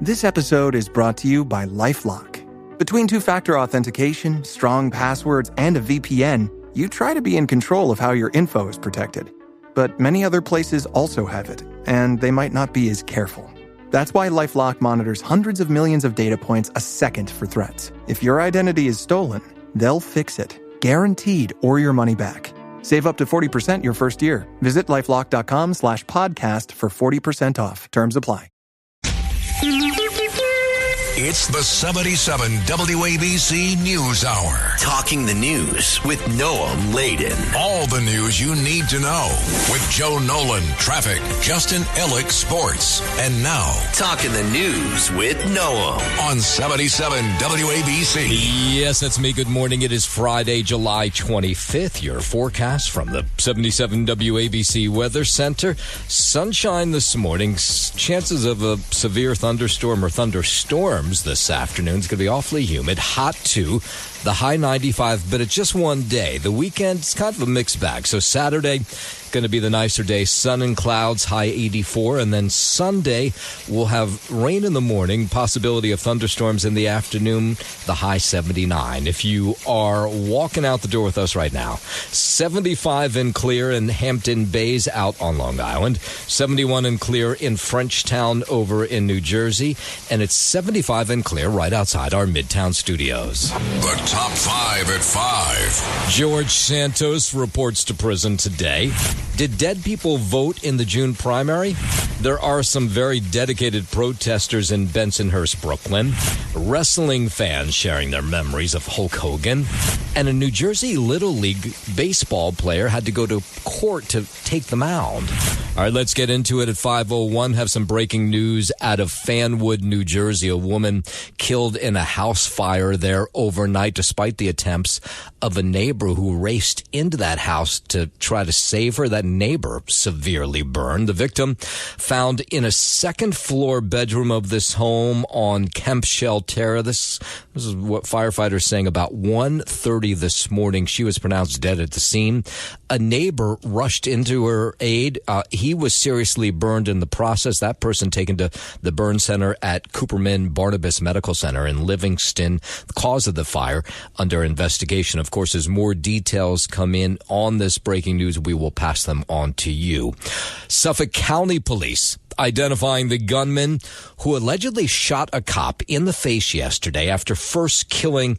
This episode is brought to you by LifeLock. Between two-factor authentication, strong passwords, and a VPN, you try to be in control of how your info is protected. But many other places also have it, and they might not be as careful. That's why LifeLock monitors hundreds of millions of data points a second for threats. If your identity is stolen, they'll fix it, guaranteed, or your money back. Save up to 40% your first year. Visit LifeLock.com/podcast for 40% off. Terms apply. It's the 77 WABC News Hour. Talking the news with Noam Laden. All the news you need to know with Joe Nolan, traffic, Justin Ellick, sports. And now, Talking the news with Noam on 77 WABC. Yes, that's me. Good morning. It is Friday, July 25th. Your forecast from the 77 WABC Weather Center. Sunshine this morning. Chances of a severe thunderstorm or thunderstorms this afternoon. It's going to be awfully humid, hot too. The high 95, but it's just one day. The weekend, it's kind of a mixed bag. So Saturday, going to be the nicer day. Sun and clouds, high 84. And then Sunday, we'll have rain in the morning, possibility of thunderstorms in the afternoon, the high 79. If you are walking out the door with us right now, 75 and clear in Hampton Bays out on Long Island, 71 and clear in Frenchtown over in New Jersey, and it's 75 and clear right outside our Midtown studios. The top 5 at 5. George Santos reports to prison today. Did dead people vote in the June primary? There are some very dedicated protesters in Bensonhurst, Brooklyn. Wrestling fans sharing their memories of Hulk Hogan. And a New Jersey Little League baseball player had to go to court to take the mound. All right, let's get into it at 5:01. Have some breaking news out of Fanwood, New Jersey. A woman killed in a house fire there overnight despite the attempts of a neighbor who raced into that house to try to save her. That neighbor severely burned. The victim found in a second-floor bedroom of this home on Kempshell Terrace. This is what firefighters saying about 1:30 this morning. She was pronounced dead at the scene. A neighbor rushed into her aid. He was seriously burned in the process. That person taken to the burn center at Cooperman Barnabas Medical Center in Livingston. The cause of the fire under investigation. Of course, as more details come in on this breaking news, we will pass them on to you. Suffolk County Police identifying the gunman who allegedly shot a cop in the face yesterday after first killing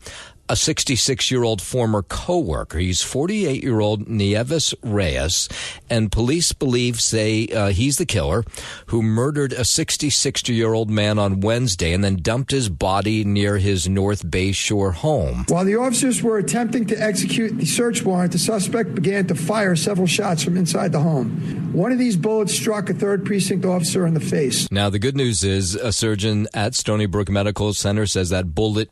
a 66-year-old former co-worker. He's 48-year-old Nieves Reyes, and police say he's the killer who murdered a 66-year-old man on Wednesday and then dumped his body near his North Bayshore home. While the officers were attempting to execute the search warrant, the suspect began to fire several shots from inside the home. One of these bullets struck a 3rd Precinct officer in the face. Now, the good news is a surgeon at Stony Brook Medical Center says that bullet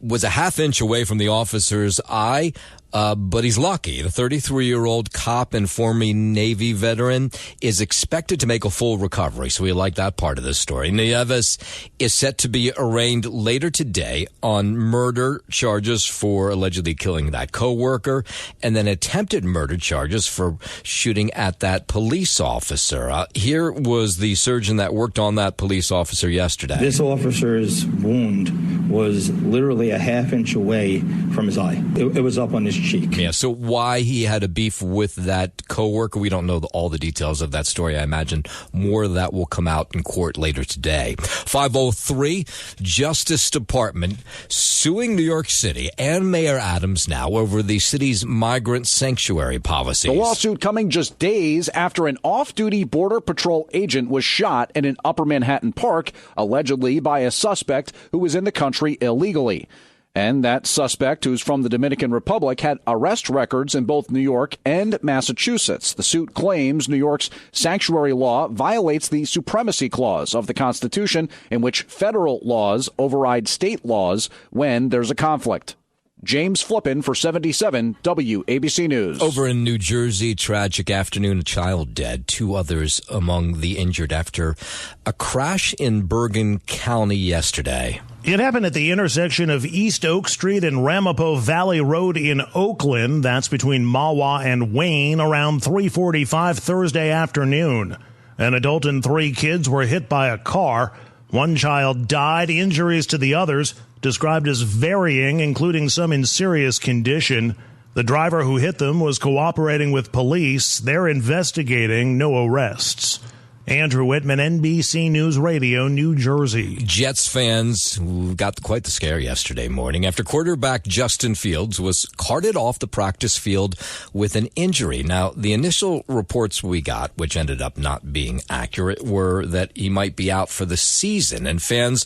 was a half-inch away from the officer's eye, but he's lucky. The 33-year-old cop and former Navy veteran is expected to make a full recovery, so we like that part of the story. Nieves is set to be arraigned later today on murder charges for allegedly killing that co-worker, and then attempted murder charges for shooting at that police officer. Here was the surgeon that worked on that police officer yesterday. This officer's wound was literally a half-inch away from his eye. It was up on his cheek. Yeah, so why he had a beef with that coworker, we don't know all the details of that story. I imagine more of that will come out in court later today. 5:03, Justice Department suing New York City and Mayor Adams now over the city's migrant sanctuary policies. The lawsuit coming just days after an off-duty Border Patrol agent was shot in an Upper Manhattan park, allegedly by a suspect who was in the country illegally. And that suspect, who's from the Dominican Republic, had arrest records in both New York and Massachusetts. The suit claims New York's sanctuary law violates the supremacy clause of the Constitution, in which federal laws override state laws when there's a conflict. James Flippin for 77 WABC News. Over in New Jersey, tragic afternoon, a child dead, 2 others among the injured after a crash in Bergen County yesterday. It happened at the intersection of East Oak Street and Ramapo Valley Road in Oakland. That's between Mahwah and Wayne around 3:45 Thursday afternoon. An adult and 3 kids were hit by a car. One child died. Injuries to the others described as varying, including some in serious condition. The driver who hit them was cooperating with police. They're investigating. No arrests. Andrew Whitman, NBC News Radio, New Jersey. Jets fans got quite the scare yesterday morning after quarterback Justin Fields was carted off the practice field with an injury. Now, the initial reports we got, which ended up not being accurate, were that he might be out for the season. And fans,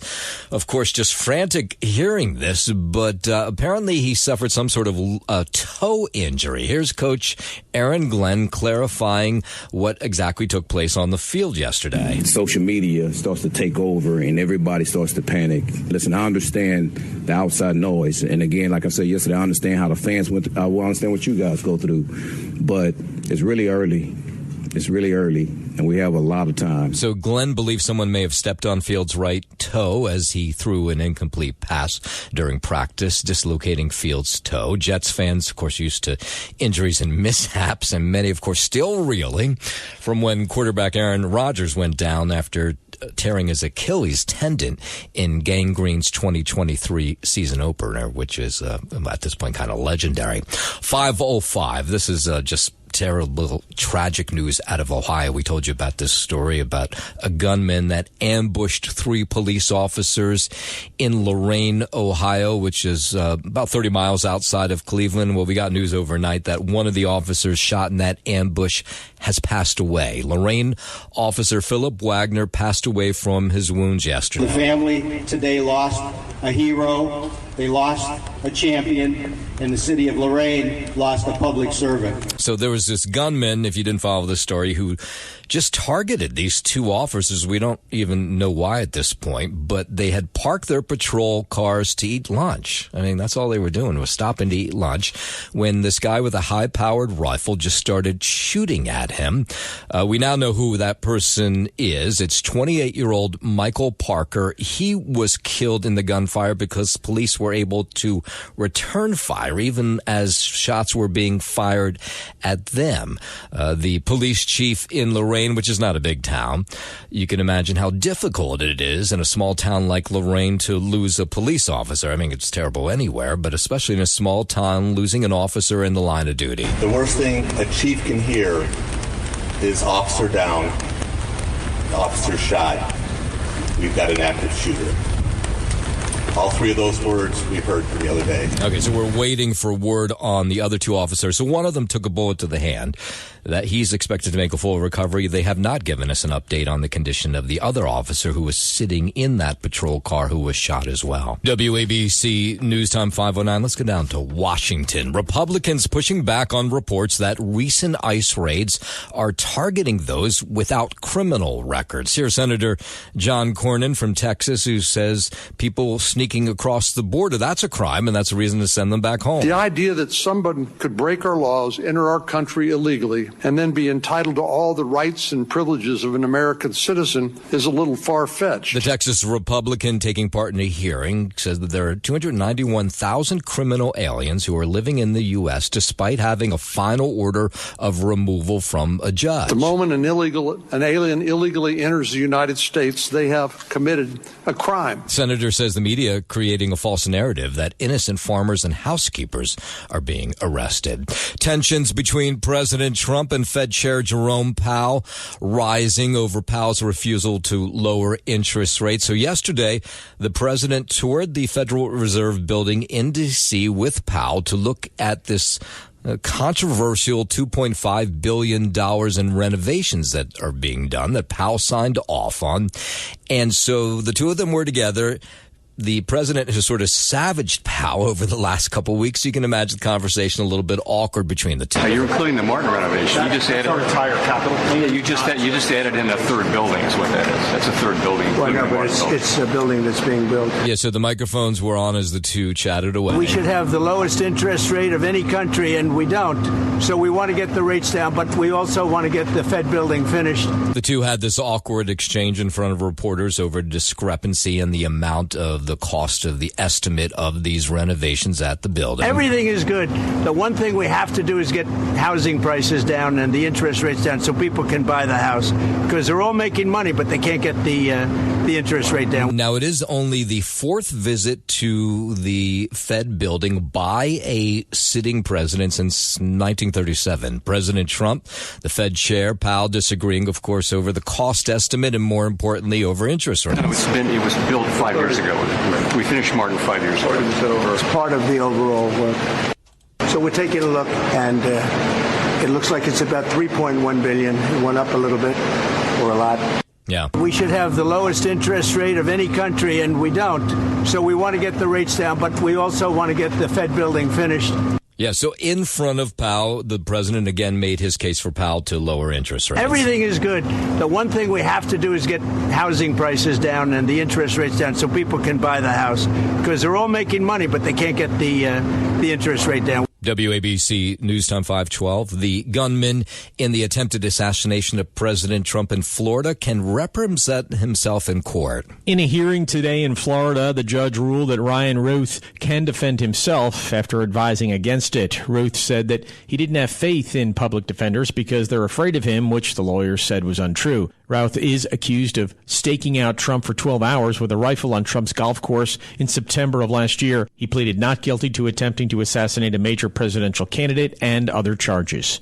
of course, just frantic hearing this, but apparently he suffered some sort of toe injury. Here's Coach Aaron Glenn clarifying what exactly took place on the field yesterday. Social media starts to take over and everybody starts to panic. Listen, I understand the outside noise. And again, like I said yesterday, I understand how the fans went. I will understand what you guys go through. But it's really early. It's really early, and we have a lot of time. So Glenn believes someone may have stepped on Fields' right toe as he threw an incomplete pass during practice, dislocating Fields' toe. Jets fans, of course, used to injuries and mishaps, and many, of course, still reeling from when quarterback Aaron Rodgers went down after tearing his Achilles tendon in Gang Green's 2023 season opener, which is, at this point, kind of legendary. 5:05. This is just terrible, tragic news out of Ohio. We told you about this story about a gunman that ambushed 3 police officers in Lorain, Ohio, which is about 30 miles outside of Cleveland. Well, we got news overnight that one of the officers shot in that ambush has passed away. Lorain officer Philip Wagner passed away from his wounds yesterday. The family today lost a hero. They lost a champion, and the city of Lorain lost a public servant. So there was this gunman, if you didn't follow the story, who just targeted these 2 officers. We don't even know why at this point, but they had parked their patrol cars to eat lunch. I mean, that's all they were doing, was stopping to eat lunch, when this guy with a high-powered rifle just started shooting at him. We now know who that person is. It's 28-year-old Michael Parker. He was killed in the gunfire because police were able to return fire even as shots were being fired at them. The police chief in Lorain, which is not a big town, you can imagine how difficult it is in a small town like Lorain to lose a police officer. I mean, it's terrible anywhere, but especially in a small town, losing an officer in the line of duty. The worst thing a chief can hear is officer down, officer shot. We've got an active shooter. All 3 of those words we heard the other day. Okay, so we're waiting for word on the other 2 officers. So one of them took a bullet to the hand. That he's expected to make a full recovery. They have not given us an update on the condition of the other officer who was sitting in that patrol car who was shot as well. WABC News Time 5:09. Let's go down to Washington. Republicans pushing back on reports that recent ICE raids are targeting those without criminal records. Here's Senator John Cornyn from Texas, who says people sneaking across the border, that's a crime, and that's a reason to send them back home. The idea that someone could break our laws, enter our country illegally, and then be entitled to all the rights and privileges of an American citizen is a little far-fetched. The Texas Republican taking part in a hearing says that there are 291,000 criminal aliens who are living in the U.S. despite having a final order of removal from a judge. The moment an alien illegally enters the United States, they have committed a crime. Senator says the media creating a false narrative that innocent farmers and housekeepers are being arrested. Tensions between President Trump and Fed Chair Jerome Powell rising over Powell's refusal to lower interest rates. So yesterday, the president toured the Federal Reserve building in D.C. with Powell to look at this controversial $2.5 billion in renovations that are being done that Powell signed off on. And so the 2 of them were together. The president has sort of savaged Powell over the last couple of weeks. You can imagine the conversation a little bit awkward between the 2. You're including the Martin renovation. You just added our entire capital. Yeah, you just added in a 3rd building is what that is. That's a 3rd building. Well, no, but it's a building that's being built. Yeah, so the microphones were on as the 2 chatted away. We should have the lowest interest rate of any country, and we don't. So we want to get the rates down, but we also want to get the Fed building finished. The 2 had this awkward exchange in front of reporters over discrepancy in the amount of of the cost of the estimate of these renovations at the building. Everything is good. The one thing we have to do is get housing prices down and the interest rates down so people can buy the house, because they're all making money, but they can't get the interest rate down. Now, it is only the fourth visit to the Fed building by a sitting president since 1937. President Trump, the Fed chair, Powell disagreeing, of course, over the cost estimate and, more importantly, over interest rates. It was built 5 years ago. We finished Martin 5 years ago. It's part of the overall work. So we're taking a look, and it looks like it's about $3.1 billion. It went up a little bit, or a lot. Yeah. We should have the lowest interest rate of any country, and we don't. So we want to get the rates down, but we also want to get the Fed building finished. Yeah, so in front of Powell, the president again made his case for Powell to lower interest rates. Everything is good. The one thing we have to do is get housing prices down and the interest rates down so people can buy the house, because they're all making money, but they can't get the interest rate down. WABC News Time 512. The gunman in the attempted assassination of President Trump in Florida can represent himself in court. In a hearing today in Florida, the judge ruled that Ryan Routh can defend himself after advising against it. Routh said that he didn't have faith in public defenders because they're afraid of him, which the lawyers said was untrue. Routh is accused of staking out Trump for 12 hours with a rifle on Trump's golf course in September of last year. He pleaded not guilty to attempting to assassinate a major presidential candidate and other charges.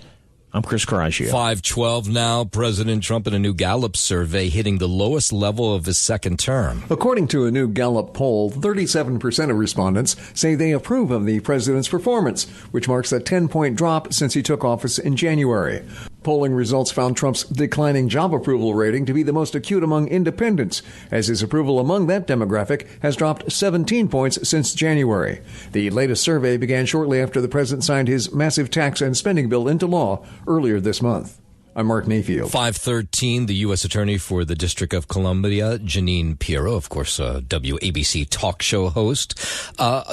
I'm Chris Carragio. 512 now. President Trump in a new Gallup survey hitting the lowest level of his second term. According to a new Gallup poll, 37% of respondents say they approve of the president's performance, which marks a 10-point drop since he took office in January. Polling results found Trump's declining job approval rating to be the most acute among independents, as his approval among that demographic has dropped 17 points since January. The latest survey began shortly after the president signed his massive tax and spending bill into law earlier this month. I'm Mark Mayfield. 513, the U.S. Attorney for the District of Columbia, Jeanine Pirro, of course, a WABC talk show host,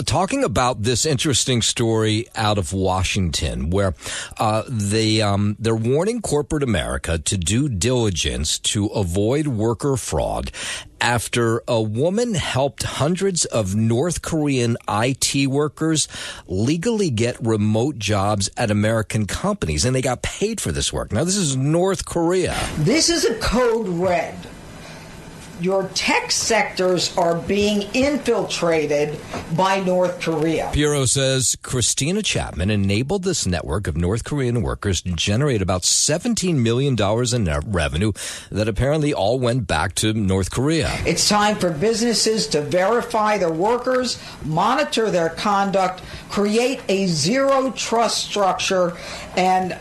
talking about this interesting story out of Washington where they're warning corporate America to due diligence to avoid worker fraud after a woman helped hundreds of North Korean IT workers legally get remote jobs at American companies, and they got paid for this work. Now, this is North Korea. This is a code red. Your tech sectors are being infiltrated by North Korea. Pirro says Christina Chapman enabled this network of North Korean workers to generate about $17 million in net revenue that apparently all went back to North Korea. It's time for businesses to verify their workers, monitor their conduct, create a zero trust structure, and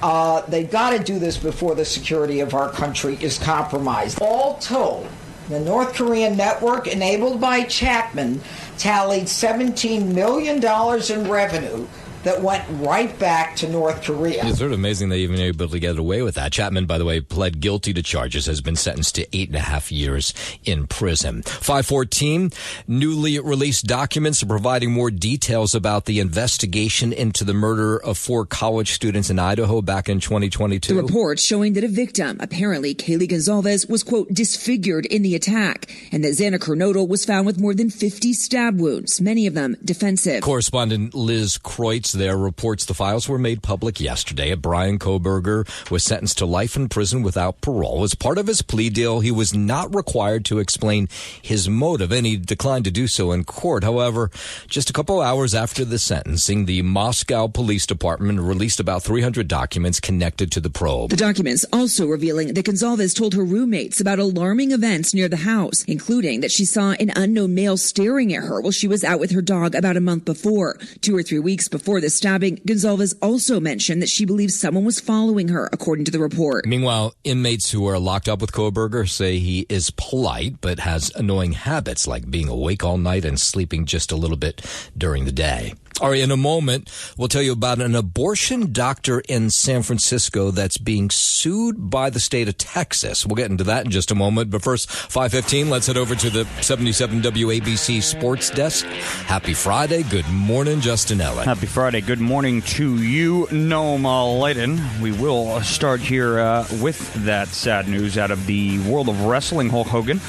they've got to do this before the security of our country is compromised. All told, the North Korean network, enabled by Chapman, tallied $17 million in revenue that went right back to North Korea. It's sort of amazing they even able to get away with that. Chapman, by the way, pled guilty to charges, has been sentenced to 8.5 years in prison. 514, newly released documents are providing more details about the investigation into the murder of 4 college students in Idaho back in 2022. The report showing that a victim, apparently Kaylee Gonzalez, was, quote, disfigured in the attack, and that Xana Kernodle was found with more than 50 stab wounds, many of them defensive. Correspondent Liz Kreutz there reports the files were made public yesterday. Brian Kohberger was sentenced to life in prison without parole. As part of his plea deal, he was not required to explain his motive, and he declined to do so in court. However, just a couple hours after the sentencing, the Moscow Police Department released about 300 documents connected to the probe. The documents also revealing that Gonzalez told her roommates about alarming events near the house, including that she saw an unknown male staring at her while she was out with her dog about a month before. 2 or 3 weeks before the stabbing, Gonzalez also mentioned that she believes someone was following her, according to the report. Meanwhile, inmates who are locked up with Kohberger say he is polite but has annoying habits like being awake all night and sleeping just a little bit during the day. All right, in a moment, we'll tell you about an abortion doctor in San Francisco that's being sued by the state of Texas. We'll get into that in just a moment. But first, 5:15, let's head over to the 77 WABC Sports Desk. Happy Friday. Good morning, Justin Ellett. Happy Friday. Good morning to you, Noam Layden. We will start here with that sad news out of the world of wrestling. Hulk Hogan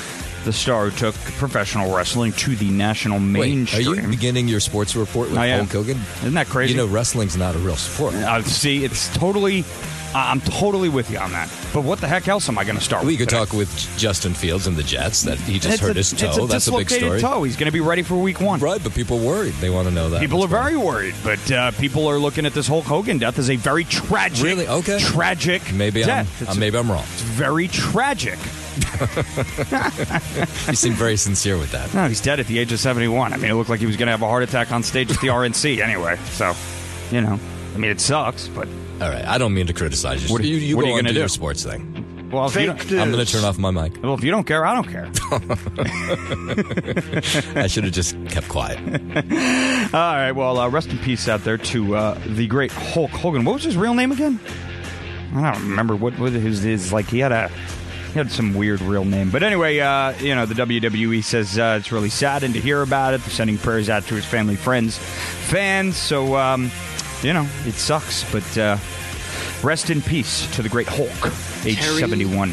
the star who took professional wrestling to the national mainstream. Are you beginning your sports report with Hulk Hogan? Isn't that crazy? You know, wrestling's not a real sport. See, it's totally... I'm totally with you on that. But what the heck else am I going to start with? We could talk with Justin Fields and the Jets that he just hurt his toe. That's a big story. Toe. He's going to be ready for week 1. Right, but people are worried. They want to know that. People are very worried, but people are looking at this Hulk Hogan death as a very tragic, tragic death. Maybe I'm wrong. It's very tragic. You seem very sincere with that. No, he's dead at the age of 71. I mean, it looked like he was going to have a heart attack on stage at the RNC anyway. So, you know, I mean, it sucks, but... All right, I don't mean to criticize you. What are you going to do? Your sports thing. Well, if I'm going to turn off my mic. Well, if you don't care, I don't care. I should have just kept quiet. All right, well, rest in peace out there to the great Hulk Hogan. What was his real name again? I don't remember what his like. He had some weird real name. But anyway, you know, the WWE says it's really saddened to hear about it. They're sending prayers out to his family, friends, fans. So, you know, it sucks, but rest in peace to the great Hulk, age 71.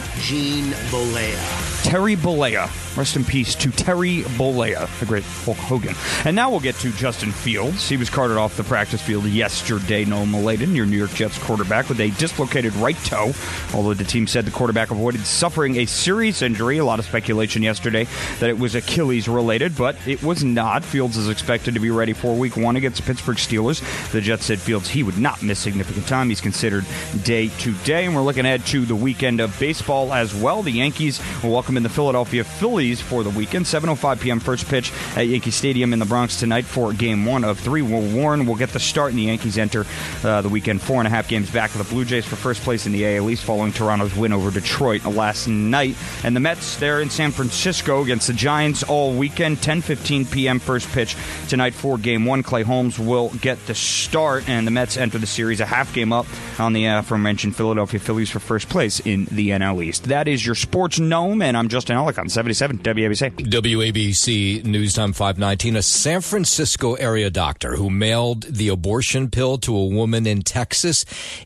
Terry Bollea. Rest in peace to Terry Bollea, the great Hulk Hogan. And now we'll get to Justin Fields. He was carted off the practice field yesterday, Noah Maladen, your New York Jets quarterback, with a dislocated right toe. Although the team said the quarterback avoided suffering a serious injury. A lot of speculation yesterday that it was Achilles related, but it was not. Fields is expected to be ready for week 1 against the Pittsburgh Steelers. The Jets said Fields, he would not miss significant time. He's considered day to day. And we're looking ahead to the weekend of baseball as well. The Yankees will welcome in the Philadelphia Phillies for the weekend. 7:05 p.m. first pitch at Yankee Stadium in the Bronx tonight for Game 1 of 3. Warren will get the start, and the Yankees enter the weekend 4.5 games back of the Blue Jays for first place in the AL East following Toronto's win over Detroit last night. And the Mets, they're in San Francisco against the Giants all weekend. 10:15 p.m. first pitch tonight for Game 1. Clay Holmes will get the start, and the Mets enter the series a half game up on the aforementioned Philadelphia Phillies for first place in the NL East. That is your Sports Gnome, and I'm Justin Ellick on 77 WABC. WABC News Time 519. A San Francisco area doctor who mailed the abortion pill to a woman in Texas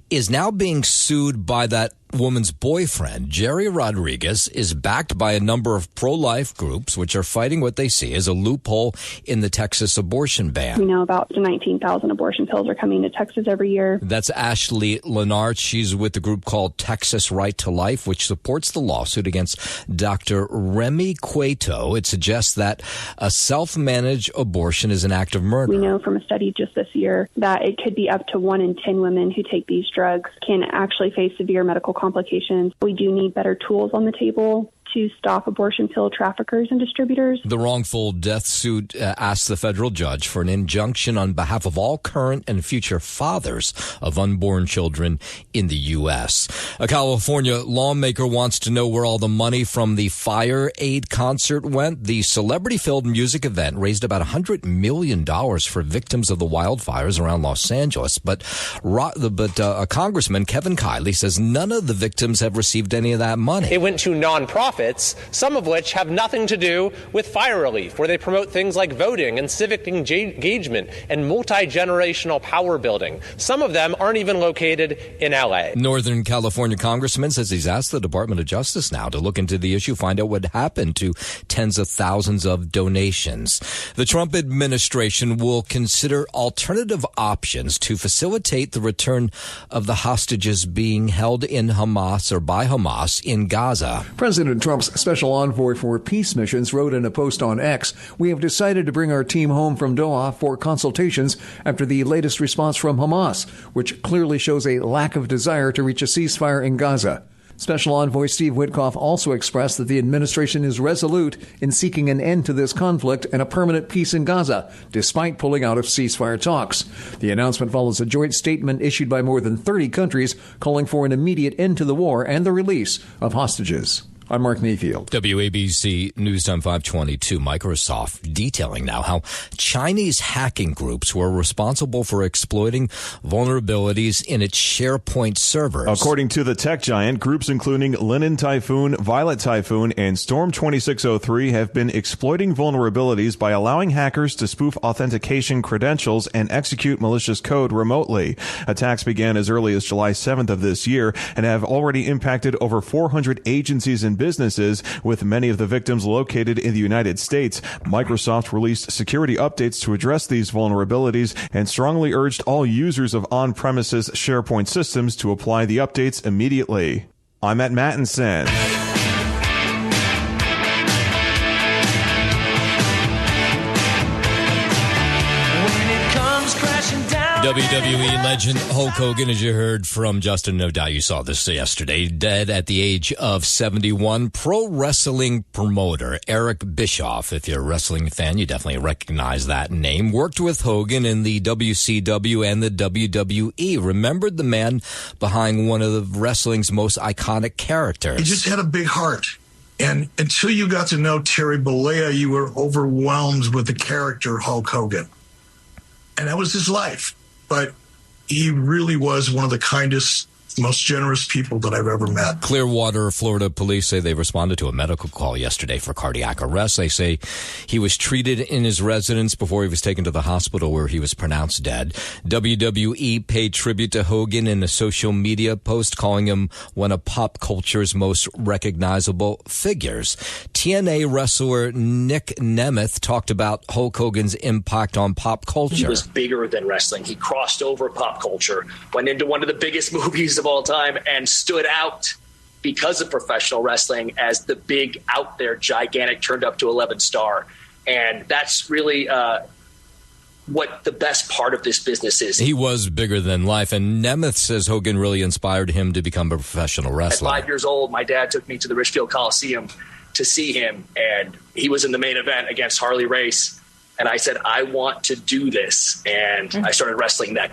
is now being sued by that woman's boyfriend. Jerry Rodriguez is backed by a number of pro-life groups which are fighting what they see as a loophole in the Texas abortion ban. We know about 19,000 abortion pills are coming to Texas every year. That's Ashley Lennart. She's with the group called Texas Right to Life, which supports the lawsuit against Dr. Remy Cueto. It suggests that a self-managed abortion is an act of murder. We know from a study just this year that it could be up to 1 in 10 women who take these drugs can actually face severe medical complications. We do need better tools on the table to stop abortion pill traffickers and distributors. The wrongful death suit asks the federal judge for an injunction on behalf of all current and future fathers of unborn children in the U.S. A California lawmaker wants to know where all the money from the Fire Aid concert went. The celebrity-filled music event raised about $100 million for victims of the wildfires around Los Angeles. But a congressman, Kevin Kiley, says none of the victims have received any of that money. It went to nonprofits, some of which have nothing to do with fire relief, where they promote things like voting and civic engagement and multi-generational power building. Some of them aren't even located in L.A. Northern California congressman says he's asked the Department of Justice now to look into the issue, find out what happened to tens of thousands of donations. The Trump administration will consider alternative options to facilitate the return of the hostages being held in Hamas or by Hamas in Gaza. President Trump's special envoy for peace missions wrote in a post on X, "We have decided to bring our team home from Doha for consultations after the latest response from Hamas, which clearly shows a lack of desire to reach a ceasefire in Gaza." Special Envoy Steve Witkoff also expressed that the administration is resolute in seeking an end to this conflict and a permanent peace in Gaza, despite pulling out of ceasefire talks. The announcement follows a joint statement issued by more than 30 countries calling for an immediate end to the war and the release of hostages. I'm Mark Mayfield. WABC News Time 522. Microsoft detailing now how Chinese hacking groups were responsible for exploiting vulnerabilities in its SharePoint servers. According to the tech giant, groups including Linen Typhoon, Violet Typhoon, and Storm 2603 have been exploiting vulnerabilities by allowing hackers to spoof authentication credentials and execute malicious code remotely. Attacks began as early as July 7th of this year and have already impacted over 400 agencies and businesses, with many of the victims located in the United States. Microsoft released security updates to address these vulnerabilities and strongly urged all users of on-premises SharePoint systems to apply the updates immediately. I'm Matt Mattinson. WWE legend Hulk Hogan, as you heard from Justin, no doubt you saw this yesterday, dead at the age of 71. Pro wrestling promoter Eric Bischoff, if you're a wrestling fan, you definitely recognize that name, worked with Hogan in the WCW and the WWE. Remembered the man behind one of the wrestling's most iconic characters. He just had a big heart. And until you got to know Terry Bollea, you were overwhelmed with the character Hulk Hogan. And that was his life. But he really was one of the kindest, most generous people that I've ever met. Clearwater, Florida police say they responded to a medical call yesterday for cardiac arrest. They say he was treated in his residence before he was taken to the hospital where he was pronounced dead. WWE paid tribute to Hogan in a social media post, calling him one of pop culture's most recognizable figures. TNA wrestler Nick Nemeth talked about Hulk Hogan's impact on pop culture. He was bigger than wrestling. He crossed over pop culture, went into one of the biggest movies of all time, and stood out because of professional wrestling as the big, out there, gigantic, turned up to 11 star. And that's really what the best part of this business is. He was bigger than life, and Nemeth says Hogan really inspired him to become a professional wrestler. At 5 years old, my dad took me to the Richfield Coliseum to see him, and he was in the main event against Harley Race. And I said, I want to do this. And I started wrestling that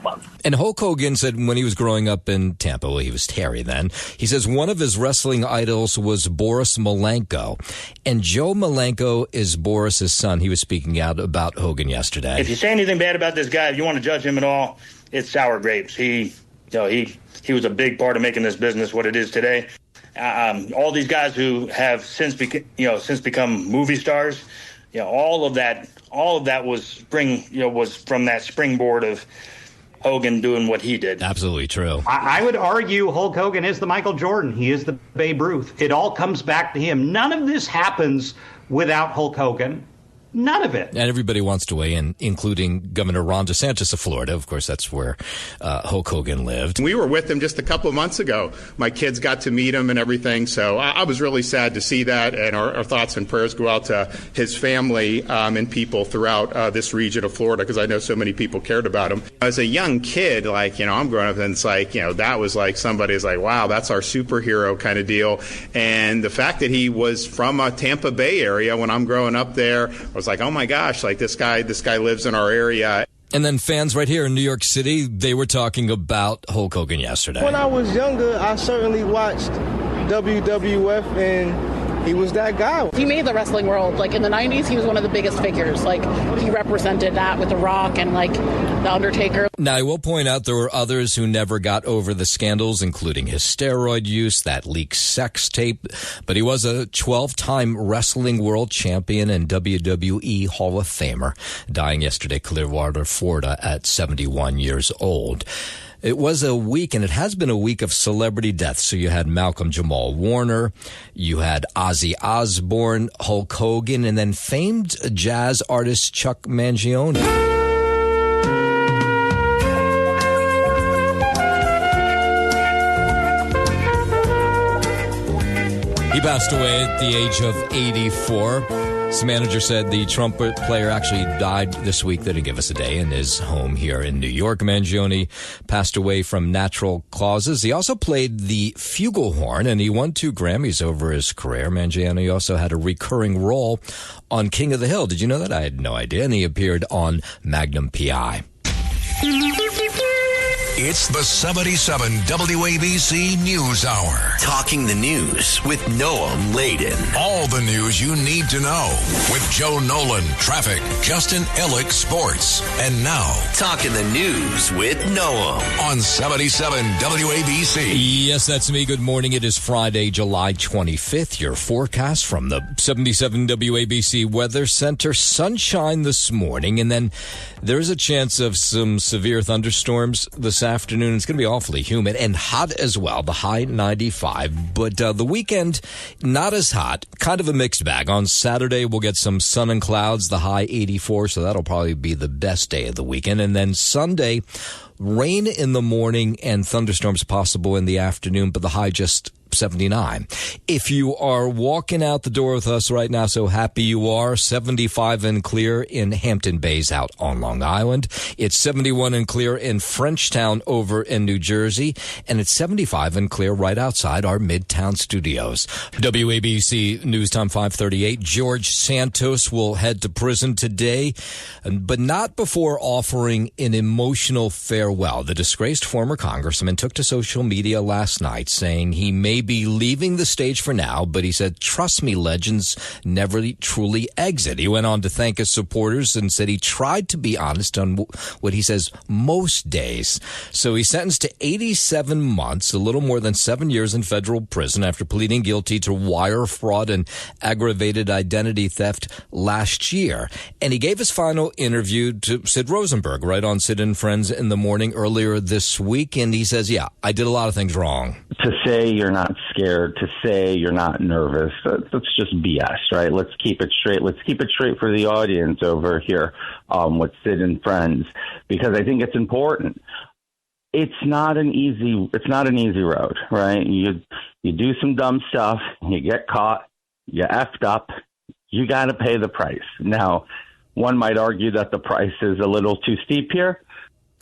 month. And Hulk Hogan said when he was growing up in Tampa, well, he was Terry then, he says one of his wrestling idols was Boris Malenko. And Joe Malenko is Boris's son. He was speaking out about Hogan yesterday. If you say anything bad about this guy, if you want to judge him at all, it's sour grapes. He was a big part of making this business what it is today. All these guys who have since become movie stars, all of that was from that springboard of Hogan doing what he did. Absolutely true. I would argue Hulk Hogan is the Michael Jordan. He is the Babe Ruth. It all comes back to him. None of this happens without Hulk Hogan. None of it. And everybody wants to weigh in, including Governor Ron DeSantis of Florida. Of course, that's where Hulk Hogan lived. We were with him just a couple of months ago. My kids got to meet him and everything. So I was really sad to see that. And our thoughts and prayers go out to his family and people throughout this region of Florida, because I know so many people cared about him. As a young kid, I'm growing up, and it's that was somebody's wow, that's our superhero kind of deal. And the fact that he was from a Tampa Bay area when I'm growing up there, I was oh my gosh, this guy lives in our area. And then fans right here in New York City, they were talking about Hulk Hogan yesterday. When I was younger, I certainly watched WWF, and he was that guy. He made the wrestling world. In the 90s, he was one of the biggest figures. He represented that with The Rock and, The Undertaker. Now, I will point out there were others who never got over the scandals, including his steroid use, that leaked sex tape. But he was a 12-time wrestling world champion and WWE Hall of Famer, dying yesterday, Clearwater, Florida, at 71 years old. It was a week, and it has been a week of celebrity deaths. So you had Malcolm Jamal Warner, you had Ozzy Osbourne, Hulk Hogan, and then famed jazz artist Chuck Mangione. He passed away at the age of 84. His manager said the trumpet player actually died this week. They didn't give us a day in his home here in New York. Mangione passed away from natural causes. He also played the flugelhorn, and he won 2 Grammys over his career. Mangione also had a recurring role on King of the Hill. Did you know that? I had no idea. And he appeared on Magnum P.I. It's the 77 WABC News Hour. Talking the news with Noam Laden. All the news you need to know with Joe Nolan, traffic, Justin Ellick, sports. And now, Talking the news with Noam on 77 WABC. Yes, that's me. Good morning. It is Friday, July 25th. Your forecast from the 77 WABC Weather Center. Sunshine this morning, and then there's a chance of some severe thunderstorms this afternoon. It's going to be awfully humid and hot as well. The high 95. But the weekend, not as hot. Kind of a mixed bag. On Saturday, we'll get some sun and clouds. The high 84. So that'll probably be the best day of the weekend. And then Sunday, rain in the morning and thunderstorms possible in the afternoon. But the high just 79. If you are walking out the door with us right now, so happy you are. 75 and clear in Hampton Bays out on Long Island. It's 71 and clear in Frenchtown over in New Jersey. And it's 75 and clear right outside our Midtown studios. WABC News Time 538. George Santos will head to prison today, but not before offering an emotional farewell. The disgraced former congressman took to social media last night saying he may be leaving the stage for now, but he said, "Trust me, legends never truly exit." He went on to thank his supporters and said he tried to be honest on what he says most days. So he's sentenced to 87 months, a little more than 7 years in federal prison after pleading guilty to wire fraud and aggravated identity theft last year. And he gave his final interview to Sid Rosenberg right on Sid and Friends in the Morning earlier this week. And he says, yeah, I did a lot of things wrong. To say you're not scared, to say you're not nervous, that's just BS, right? Let's keep it straight. Let's keep it straight for the audience over here with Sid and Friends, because I think it's important. It's not an easy road, right? You do some dumb stuff, you get caught, you effed up, you got to pay the price. Now, one might argue that the price is a little too steep here.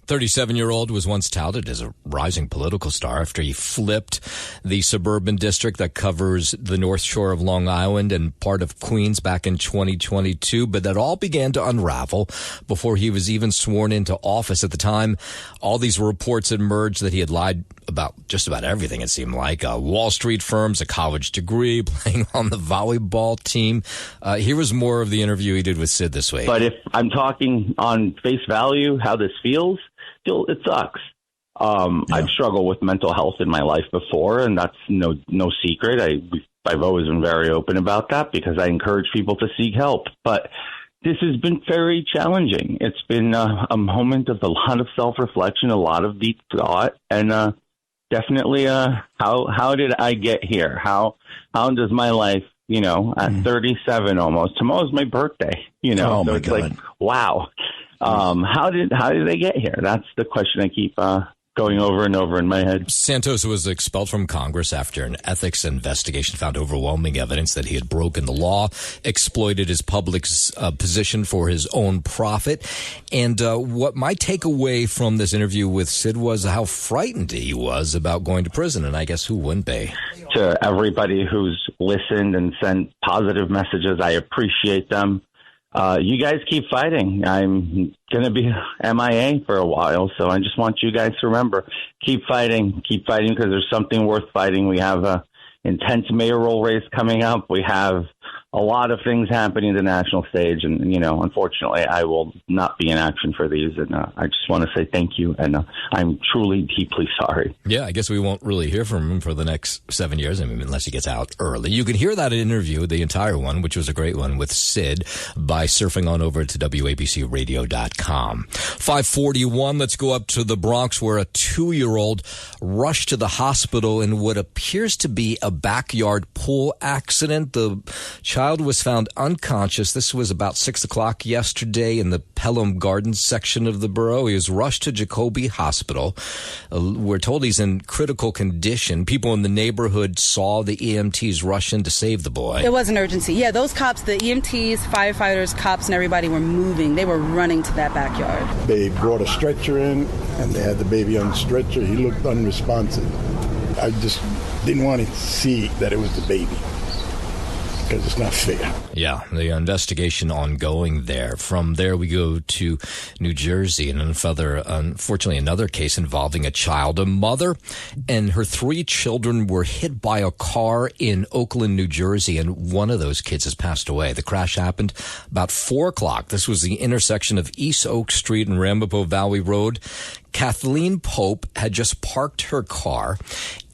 37-year-old was once touted as a rising political star after he flipped the suburban district that covers the North Shore of Long Island and part of Queens back in 2022. But that all began to unravel before he was even sworn into office. At the time, all these reports emerged that he had lied about just about everything, it seemed like. Wall Street firms, a college degree, playing on the volleyball team. Here was more of the interview he did with Sid this week. But if I'm talking on face value, how this feels, still, it sucks. I've struggled with mental health in my life before, and that's no secret. I've always been very open about that because I encourage people to seek help. But this has been very challenging. It's been a moment of a lot of self-reflection, a lot of deep thought, and definitely how did I get here? How does my life, at 37 almost, tomorrow's my birthday, Oh, so my Oh it's God. like, wow. How did they get here? That's the question I keep going over and over in my head. Santos was expelled from Congress after an ethics investigation found overwhelming evidence that he had broken the law, exploited his public position for his own profit. And what my takeaway from this interview with Sid was how frightened he was about going to prison. And I guess who wouldn't be? To everybody who's listened and sent positive messages, I appreciate them. You guys keep fighting. I'm going to be MIA for a while, so I just want you guys to remember, keep fighting because there's something worth fighting. We have a intense mayoral race coming up. We have a lot of things happening in the national stage, and, unfortunately, I will not be in action for these, and I just want to say thank you, and I'm truly, deeply sorry. Yeah, I guess we won't really hear from him for the next 7 years, unless he gets out early. You can hear that interview, the entire one, which was a great one with Sid, by surfing on over to WABCRadio.com. 541, let's go up to the Bronx, where a 2-year-old rushed to the hospital in what appears to be a backyard pool accident. The child was found unconscious. This was about 6 o'clock yesterday in the Pelham Gardens section of the borough. He was rushed to Jacoby Hospital. We're told he's in critical condition. People in the neighborhood saw the EMTs rush in to save the boy. It was an urgency. Yeah, those cops, the EMTs, firefighters, cops, and everybody were moving. They were running to that backyard. They brought a stretcher in, and they had the baby on the stretcher. He looked unresponsive. I just didn't want to see that it was the baby, because it's not fair. Yeah, the investigation ongoing there. From there, we go to New Jersey, and unfortunately, another case involving a child. A mother and her 3 children were hit by a car in Oakland, New Jersey, and one of those kids has passed away. The crash happened about 4 o'clock. This was the intersection of East Oak Street and Ramapo Valley Road. Kathleen Pope had just parked her car,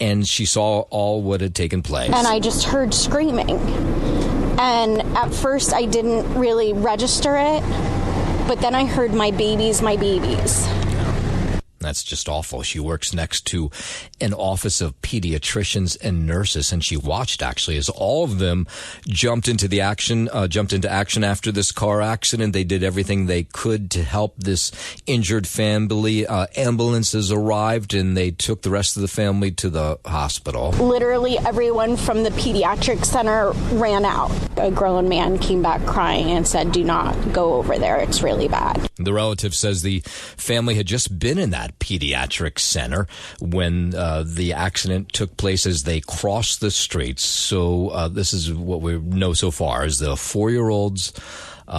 and she saw all what had taken place. And I just heard screaming. And at first, I didn't really register it, but then I heard my babies. that's just awful. She works next to an office of pediatricians and nurses, and she watched actually as all of them jumped into action after this car accident. They did everything they could to help this injured family. Ambulances arrived, and they took the rest of the family to the hospital. Literally everyone from the pediatric center ran out. A grown man came back crying and said, "Do not go over there. It's really bad." The relative says the family had just been in that pediatric center when the accident took place as they crossed the streets. So this is what we know so far is the 4-year-old's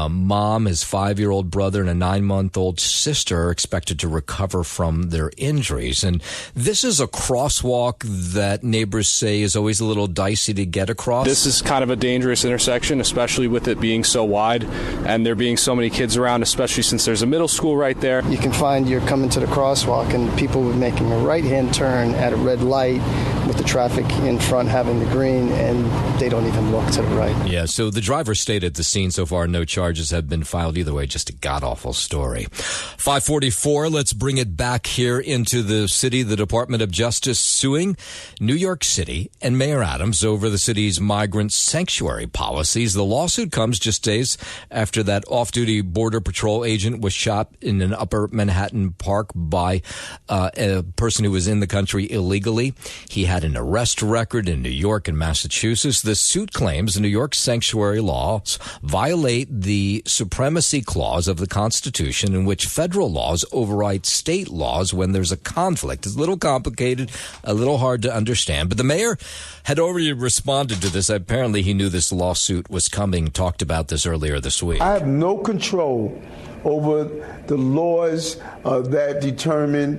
mom, his 5-year-old brother, and a 9-month-old sister are expected to recover from their injuries. And this is a crosswalk that neighbors say is always a little dicey to get across. This is kind of a dangerous intersection, especially with it being so wide and there being so many kids around, especially since there's a middle school right there. You can find you're coming to the crosswalk and people were making a right-hand turn at a red light with the traffic in front having the green, and they don't even look to the right. Yeah, so the driver stayed at the scene. So far, no charges have been filed. Either way, just a god-awful story. 544, let's bring it back here into the city. The Department of Justice suing New York City and Mayor Adams over the city's migrant sanctuary policies. The lawsuit comes just days after that off-duty Border Patrol agent was shot in an Upper Manhattan park by a person who was in the country illegally. He had an arrest record in New York and Massachusetts. The suit claims New York's sanctuary laws violate the supremacy clause of the Constitution, in which federal laws override state laws when there's a conflict. It's a little complicated, a little hard to understand, but the mayor had already responded to this. Apparently he knew this lawsuit was coming, talked about this earlier this week. I have no control over the laws that determine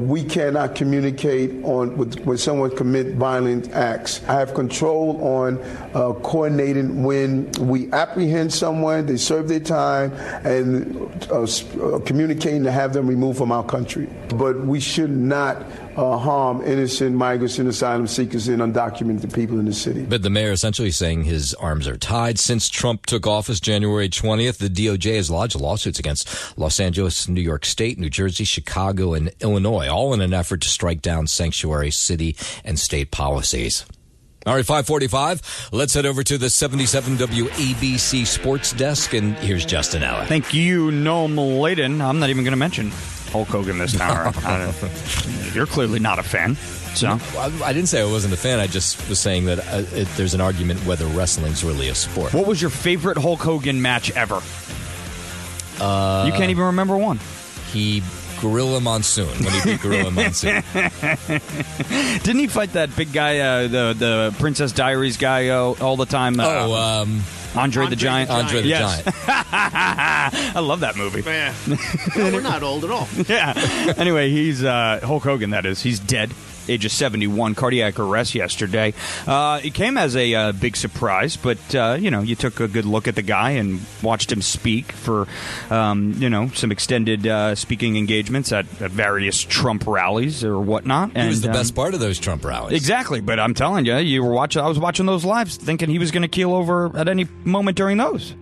we cannot communicate when someone commits violent acts. I have control on coordinating when we apprehend someone, they serve their time, and communicating to have them removed from our country. But we should not harm innocent migrants and asylum seekers and undocumented people in the city. But the mayor essentially saying his arms are tied. Since Trump took office January 20th, the DOJ has lodged lawsuits against Los Angeles, New York State, New Jersey, Chicago, and Illinois, all in an effort to strike down sanctuary city and state policies. All right, 545. Let's head over to the 77 WABC Sports Desk, and here's Justin Allen. Thank you, Noam Layden. I'm not even going to mention Hulk Hogan this hour. You're clearly not a fan. So I didn't say I wasn't a fan. I just was saying that there's an argument whether wrestling's really a sport. What was your favorite Hulk Hogan match ever? You can't even remember one. He Gorilla Monsoon, when he beat Gorilla Monsoon. Didn't he fight that big guy, the Princess Diaries guy all the time? Andre the Giant. Andre the Giant. I love that movie. Man. No, we're not old at all. Yeah. Anyway, he's Hulk Hogan, that is. He's dead. Age of 71, cardiac arrest yesterday. It came as a big surprise, but, you took a good look at the guy and watched him speak for, some extended speaking engagements at various Trump rallies or whatnot. He was the best part of those Trump rallies. Exactly, but I'm telling you, I was watching those lives thinking he was going to keel over at any moment during those.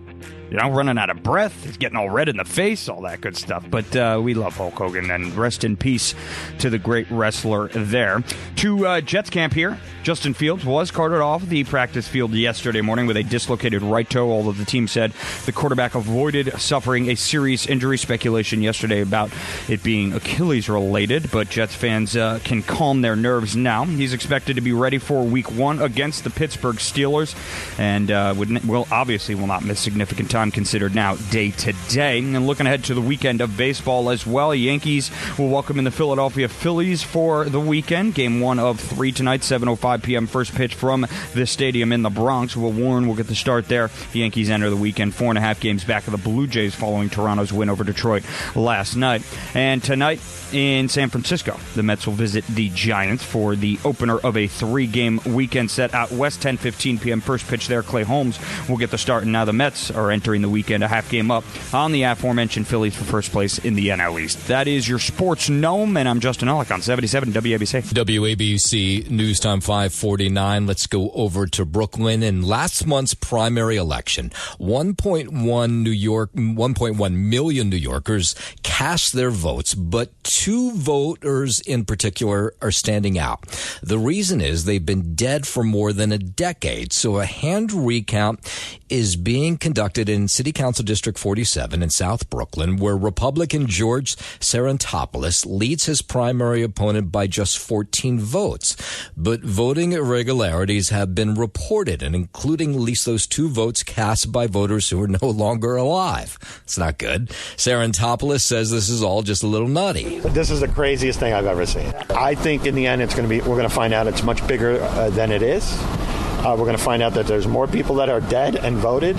Running out of breath. He's getting all red in the face, all that good stuff. But we love Hulk Hogan, and rest in peace to the great wrestler there. To Jets camp here, Justin Fields was carted off the practice field yesterday morning with a dislocated right toe, although the team said the quarterback avoided suffering a serious injury. Speculation yesterday about it being Achilles-related, but Jets fans can calm their nerves now. He's expected to be ready for Week 1 against the Pittsburgh Steelers, and will not miss significant time considered now day to day. And looking ahead to the weekend of baseball as well, Yankees will welcome in the Philadelphia Phillies for the weekend. Game 1 of 3 tonight, 7:05 p.m. First pitch from the stadium in the Bronx. Warren will get the start there. The Yankees enter the weekend 4.5 games back of the Blue Jays following Toronto's win over Detroit last night. And tonight in San Francisco, the Mets will visit the Giants for the opener of a 3-game weekend set out west, 10:15 p.m. First pitch there. Clay Holmes will get the start, and now the Mets are entering entering the weekend a half game up on the aforementioned Phillies for first place in the NL East. That is your Sports Gnome, and I'm Justin Ellick on 77 WABC. WABC News Time 549. Let's go over to Brooklyn. In last month's primary election, 1.1 million New Yorkers cast their votes, but two voters in particular are standing out. The reason is they've been dead for more than a decade. So a hand recount is being conducted in City Council District 47 in South Brooklyn, where Republican George Sarantopoulos leads his primary opponent by just 14 votes. But voting irregularities have been reported, and including at least those two votes cast by voters who are no longer alive. It's not good. Sarantopoulos says this is all just a little nutty. This is the craziest thing I've ever seen. I think in the end we're going to find out it's much bigger than it is. We're going to find out that there's more people that are dead and voted,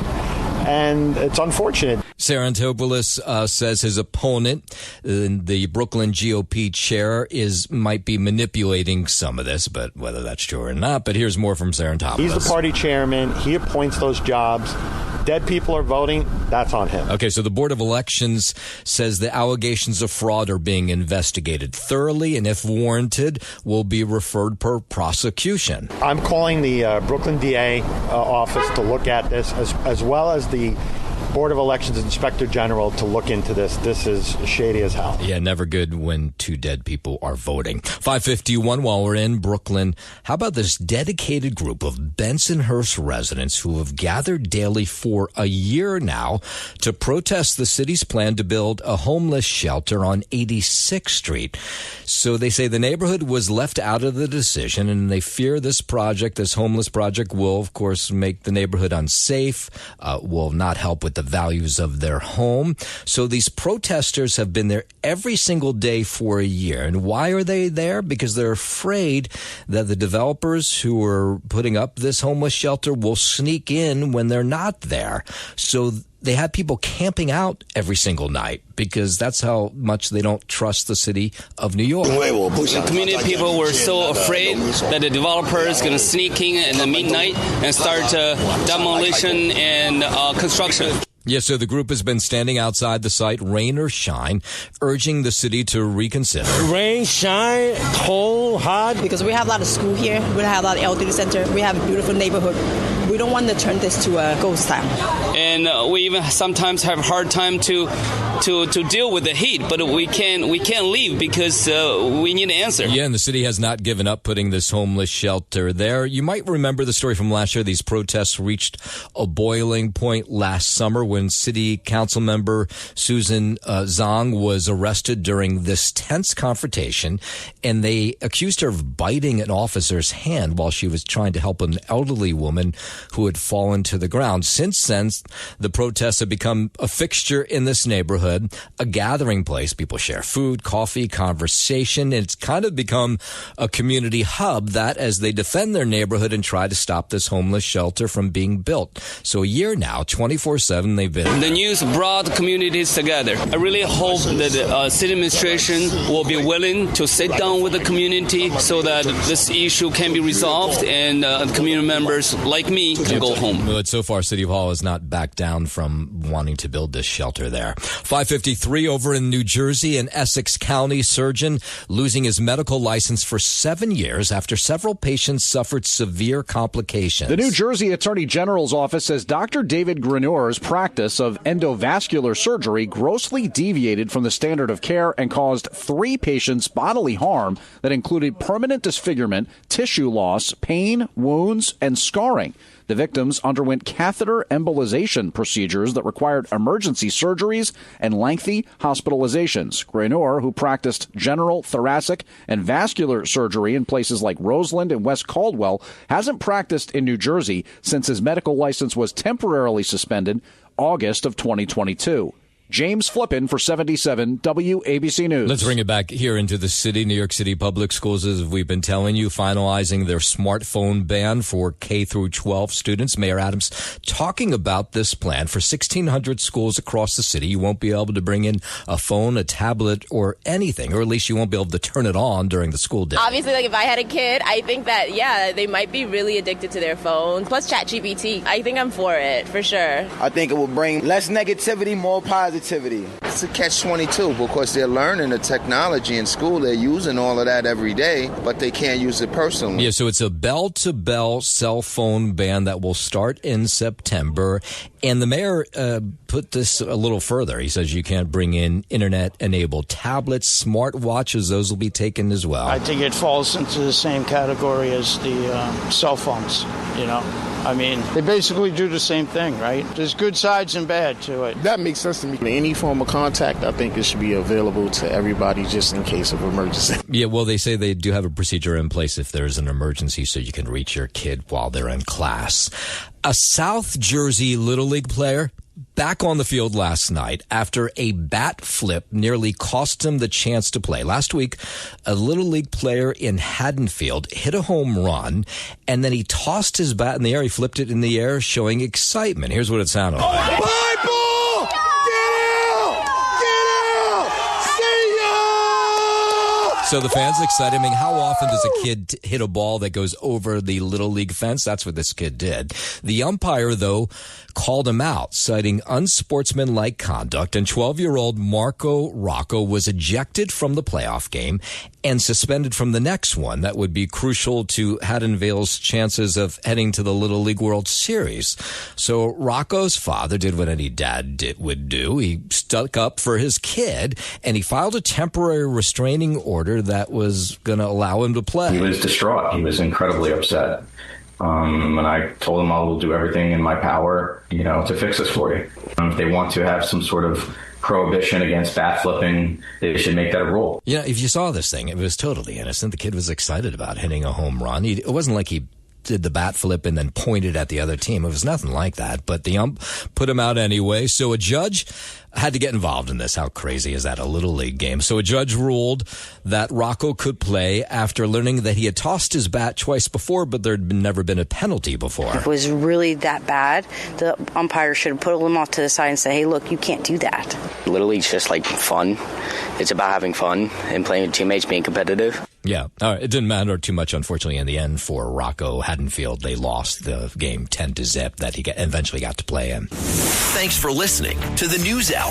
and it's unfortunate. Sarantopoulos says his opponent, the Brooklyn GOP chair, might be manipulating some of this, but whether that's true or not. But here's more from Sarantopoulos. He's the party chairman. He appoints those jobs. Dead people are voting. That's on him. Okay, so the Board of Elections says the allegations of fraud are being investigated thoroughly, and if warranted, will be referred per prosecution. I'm calling the Brooklyn DA office to look at this, as well as the Board of Elections Inspector General to look into this. This is shady as hell. Yeah, never good when two dead people are voting. 5:51 while we're in Brooklyn. How about this dedicated group of Bensonhurst residents who have gathered daily for a year now to protest the city's plan to build a homeless shelter on 86th Street. So they say the neighborhood was left out of the decision, and they fear this homeless project, will, of course, make the neighborhood unsafe, will not help with the values of their home. So these protesters have been there every single day for a year. And why are they there? Because they're afraid that the developers who are putting up this homeless shelter will sneak in when they're not there. So they have people camping out every single night because that's how much they don't trust the city of New York. The community people were so afraid that the developer is going to sneak in the midnight and start demolition and construction. Yes, so the group has been standing outside the site, rain or shine, urging the city to reconsider. Rain, shine, cold, hot. Because we have a lot of school here, we have a lot of elderly center, we have a beautiful neighborhood. We don't want to turn this to a ghost town. And we even sometimes have a hard time to deal with the heat, but we can't leave because we need an answer. Yeah, and the city has not given up putting this homeless shelter there. You might remember the story from last year. These protests reached a boiling point last summer when city council member Susan Zhang was arrested during this tense confrontation, and they accused her of biting an officer's hand while she was trying to help an elderly woman who had fallen to the ground. Since then, the protests have become a fixture in this neighborhood, a gathering place. People share food, coffee, conversation. It's kind of become a community hub that as they defend their neighborhood and try to stop this homeless shelter from being built. So a year now, 24/7, they've been. The news brought communities together. I really hope that the city administration will be willing to sit down with the community so that this issue can be resolved and community members like me can go home. But so far, City Hall has not backed down from wanting to build this shelter there. 5:53 over in New Jersey, an Essex County surgeon losing his medical license for 7 years after several patients suffered severe complications. The New Jersey Attorney General's office says Dr. David Grenoir's practice of endovascular surgery grossly deviated from the standard of care and caused 3 patients bodily harm that included permanent disfigurement, tissue loss, pain, wounds, and scarring. The victims underwent catheter embolization procedures that required emergency surgeries and lengthy hospitalizations. Grenoir, who practiced general, thoracic, and vascular surgery in places like Roseland and West Caldwell, hasn't practiced in New Jersey since his medical license was temporarily suspended August of 2022. James Flippin for 77 WABC News. Let's bring it back here into the city. New York City Public Schools, as we've been telling you, finalizing their smartphone ban for K through 12 students. Mayor Adams talking about this plan for 1,600 schools across the city. You won't be able to bring in a phone, a tablet, or anything, or at least you won't be able to turn it on during the school day. Obviously, like if I had a kid, I think that, yeah, they might be really addicted to their phones. Plus ChatGPT. I think I'm for it, for sure. I think it will bring less negativity, more positivity. It's a catch-22 because they're learning the technology in school. They're using all of that every day, but they can't use it personally. Yeah, so it's a bell-to-bell cell phone ban that will start in September. And the mayor put this a little further. He says you can't bring in internet-enabled tablets, smartwatches. Those will be taken as well. I think it falls into the same category as the cell phones, you know. I mean, they basically do the same thing, right? There's good sides and bad to it. That makes sense to me. Any form of contact, I think it should be available to everybody just in case of emergency. Yeah, well, they say they do have a procedure in place if there's an emergency so you can reach your kid while they're in class. A South Jersey Little League player back on the field last night after a bat flip nearly cost him the chance to play. Last week, a Little League player in Haddonfield hit a home run, and then he tossed his bat in the air. He flipped it in the air, showing excitement. Here's what it sounded like. Bye, ball! Get out! See ya! So the fans excited. I mean, how often does a kid hit a ball that goes over the Little League fence? That's what this kid did. The umpire, though, called him out, citing unsportsmanlike conduct, and 12-year-old Marco Rocco was ejected from the playoff game and suspended from the next one. That would be crucial to Haddonville's chances of heading to the Little League World Series. So Rocco's father did what any dad would do. He stuck up for his kid, and he filed a temporary restraining order that was going to allow him to play. He was distraught. He was incredibly upset. And I told him I will do everything in my power, to fix this for you. If they want to have some sort of prohibition against bat flipping, they should make that a rule. Yeah, if you saw this thing, it was totally innocent. The kid was excited about hitting a home run. It wasn't like he did the bat flip and then pointed at the other team. It was nothing like that, but the ump put him out anyway. So a judge had to get involved in this. How crazy is that? A Little League game. So a judge ruled that Rocco could play after learning that he had tossed his bat twice before, but there'd never been a penalty before. If it was really that bad, the umpire should have put him off to the side and say, hey, look, you can't do that. Little League's just like fun. It's about having fun and playing with teammates, being competitive. Yeah. It didn't matter too much, unfortunately, in the end for Rocco Haddonfield. They lost the game 10-0 that he eventually got to play in. Thanks for listening to the News Hour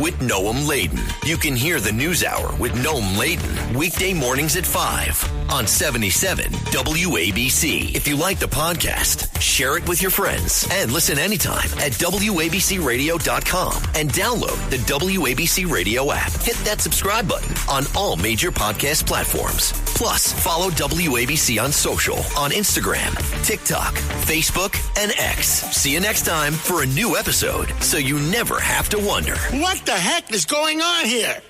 with Noam Laden. You can hear the News Hour with Noam Laden weekday mornings at 5 on 77 WABC. If you like the podcast, share it with your friends and listen anytime at WABCRadio.com and download the WABC Radio app. Hit that subscribe button on all major podcast platforms. Plus, follow WABC on social on Instagram, TikTok, Facebook, and X. See you next time for a new episode so you never have to wonder. What the heck is going on here?